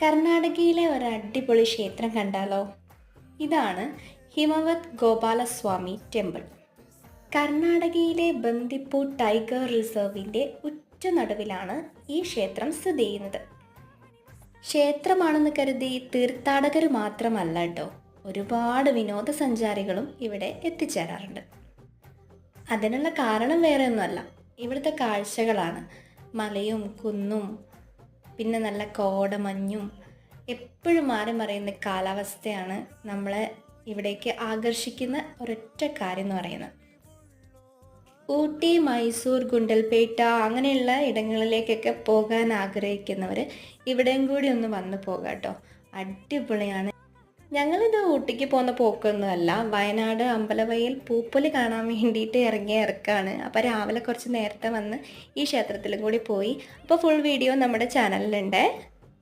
കർണാടകയിലെ ഒരു അടിപൊളി ക്ഷേത്രം കണ്ടാലോ? ഇതാണ് ഹിമവത് ഗോപാലസ്വാമി ടെമ്പിൾ. കർണാടകയിലെ ബന്ദിപ്പൂർ ടൈഗർ റിസർവിൻ്റെ ഉറ്റ നടുവിലാണ് ഈ ക്ഷേത്രം സ്ഥിതി ചെയ്യുന്നത്. ക്ഷേത്രമാണെന്ന് കരുതി തീർത്ഥാടകർ മാത്രമല്ല കേട്ടോ, ഒരുപാട് വിനോദസഞ്ചാരികളും ഇവിടെ എത്തിച്ചേരാറുണ്ട്. അതിനുള്ള കാരണം വേറെ ഒന്നുമല്ല, ഇവിടുത്തെ കാഴ്ചകളാണ്. മലയും കുന്നും, പിന്നെ നല്ല കോടമഞ്ഞും, എപ്പോഴും മാറി മറിയുന്ന കാലാവസ്ഥയാണ് നമ്മളെ ഇവിടേക്ക് ആകർഷിക്കുന്ന ഒരൊറ്റ കാര്യം എന്ന് പറയുന്നത്. ഊട്ടി, മൈസൂർ, ഗുണ്ടൽപേട്ട അങ്ങനെയുള്ള ഇടങ്ങളിലേക്കൊക്കെ പോകാൻ ആഗ്രഹിക്കുന്നവർ ഇവിടെയും കൂടി ഒന്ന് വന്നു പോകാം കേട്ടോ. അടിപൊളിയാണ്. ഞങ്ങളിത് ഊട്ടിക്ക് പോകുന്ന പോക്കൊന്നുമല്ല, വയനാട് അമ്പലവയൽ പൂപ്പൊലി കാണാൻ വേണ്ടിയിട്ട് ഇറങ്ങിയ ഇറക്കാണ്. അപ്പോൾ രാവിലെ കുറച്ച് നേരത്തെ വന്ന് ഈ ക്ഷേത്രത്തിലും കൂടി പോയി. അപ്പോൾ ഫുൾ വീഡിയോ നമ്മുടെ ചാനലിലുണ്ട്.